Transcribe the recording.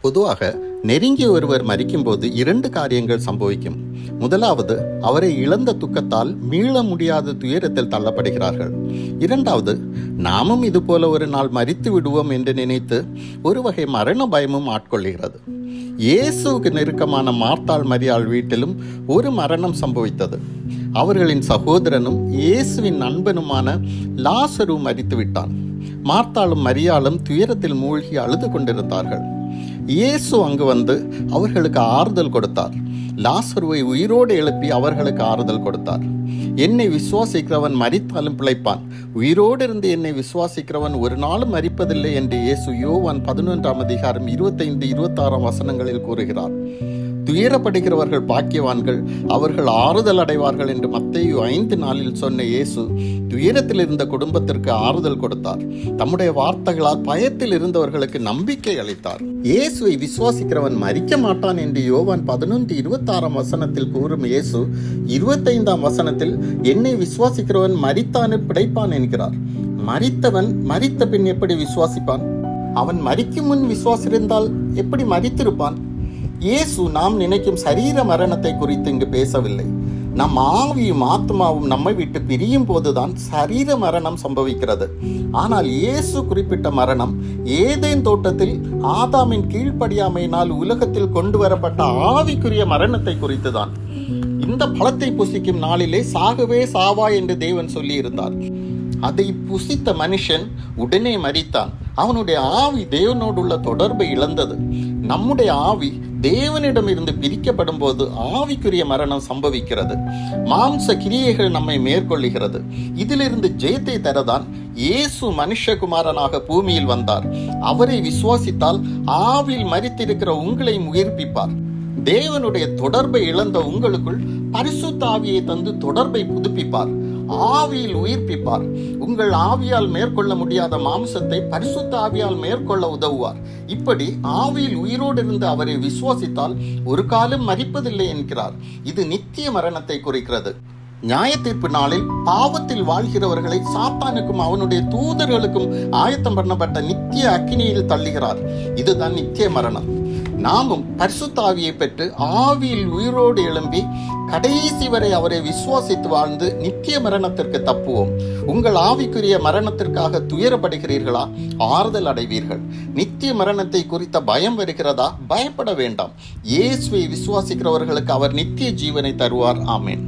பொதுவாக நெருங்கிய ஒருவர் மரிக்கும்போது 2 காரியங்கள் சம்பவிக்கும். முதலாவது, அவரை இழந்த துக்கத்தால் மீள முடியாத துயரத்தில் தள்ளப்படுகிறார்கள். இரண்டாவது, நாமும் இதுபோல ஒரு நாள் மரித்து விடுவோம் என்று நினைத்து ஒரு வகை மரண பயமும் ஆட்கொள்கிறது. இயேசுவுக்கு நெருக்கமான மார்த்தாள் மரியாள் வீட்டிலும் ஒரு மரணம் சம்பவித்தது. அவர்களின் சகோதரனும் இயேசுவின் நண்பனுமான லாசரு மரித்து விட்டான். மார்த்தாளும் மரியாளும் துயரத்தில் மூழ்கி அழுது கொண்டிருந்தார்கள். இயேசு அங்கு வந்து அவர்களுக்கு ஆறுதல் கொடுத்தார். லாசருவை உயிரோடு எழுப்பி அவர்களுக்கு ஆறுதல் கொடுத்தார். என்னை விசுவாசிக்கிறவன் மரித்தாலும் பிழைப்பான், உயிரோடு இருந்து என்னை விசுவாசிக்கிறவன் ஒரு நாளும் மரிப்பதில்லை என்று இயேசு யோவான் 11:25-26 வசனங்களில் கூறுகிறார். துயரப்படுகிறவர்கள் பாக்கியவான்கள், அவர்கள் ஆறுதல் அடைவார்கள் என்று மத்தேயு 5:4 சொன்ன இயேசு துயரத்தில் இருந்த குடும்பத்திற்கு ஆறுதல் கொடுத்தார். தம்முடைய வார்த்தைகளால் பயத்தில் இருந்தவர்களுக்கு நம்பிக்கை அளித்தார். இயேசுவை விசுவாசிக்கிறவன் மரிக்க மாட்டான் என்று யோவான் 11:26 வசனத்தில் கூறும் இயேசு 25ஆம் வசனத்தில் என்னை விசுவாசிக்கிறவன் மரித்தானே பிழைப்பான் என்கிறார். மரித்தவன் மரித்த பின் எப்படி விசுவாசிப்பான்? அவன் மரிக்கும் முன் விசுவாசிருந்தால் எப்படி மரித்திருப்பான்? இயேசு நாம் நினைக்கும் சரீர மரணத்தை குறித்து இங்கு பேசவில்லை. நம் ஆவியும் ஆத்மாவும் நம்மை விட்டு பிரியும் போதுதான் சரீர மரணம் சம்பவிக்கிறது. ஆனால் இயேசு குறிப்பிட்ட மரணம் ஏதேன் தோட்டத்தில் ஆதாமின் கீழ்ப்படியாமையினால் உலகத்தில் கொண்டு வரப்பட்ட ஆவிக்குரிய மரணத்தை குறித்துதான். இந்த பழத்தை புசிக்கும் நாளிலே சாகவே சாவா என்று தேவன் சொல்லி இருந்தார். அதை புசித்த மனுஷன் உடனே மரித்தான். அவனுடைய ஆவி தேவனோடு உள்ள தொடர்பை இழந்தது. நம்முடைய ஆவி தேவனிடமிருந்து பிரிக்கப்படும் போது ஆவிக்குரிய மரணம் சம்பவிக்கிறது. மாம்ச கிரியைகள் நம்மை மேற்கொள்ளுகிறது. இதிலிருந்து ஜெயத்தை தரதான் இயேசு மனுஷகுமாரனாக பூமியில் வந்தார். அவரை விசுவாசித்தால் ஆவியில் மரித்திருக்கிற உங்களை உயிர்ப்பிப்பார். தேவனுடைய தொடர்பை இழந்த உங்களுக்குள் பரிசுத்த ஆவியை தந்து தொடர்பை புதுப்பிப்பார். ஆவியில் உயிர்ப்பிப்பார். உங்கள் ஆவியால் மேற்கொள்ள முடியாத மாம்சத்தை பரிசுத்த ஆவியால் மேற்கொள்ள உதவுவார். இப்படி ஆவியில் உயிரோடு இருந்து அவரை விசுவாசித்தால் ஒரு காலம் மரிப்பதில்லை என்கிறார். இது நித்திய மரணத்தை குறிக்கிறது. நியாய தீர்ப்பு நாளில் பாவத்தில் வாழ்கிறவர்களை சாத்தானுக்கும் அவனுடைய தூதர்களுக்கும் ஆயத்தம் பண்ணப்பட்ட நித்திய அக்கினியில் தள்ளுகிறார். இதுதான் நித்திய மரணம். நாமும் பரிசுத்த ஆவியை பெற்று ஆவியில் உயிரோடு எழும்பி கடைசி வரை அவரை விசுவாசித்து வாழ்ந்து நித்திய மரணத்திற்கு தப்புவோம். உங்கள் ஆவிக்குரிய மரணத்திற்காக துயரப்படுகிறீர்களா? ஆறுதல் அடைவீர்கள். நித்திய மரணத்தை குறித்த பயம் வருகிறதா? பயப்பட வேண்டாம். இயேசுவை விசுவாசிக்கிறவர்களுக்கு அவர் நித்திய ஜீவனை தருவார். ஆமென்.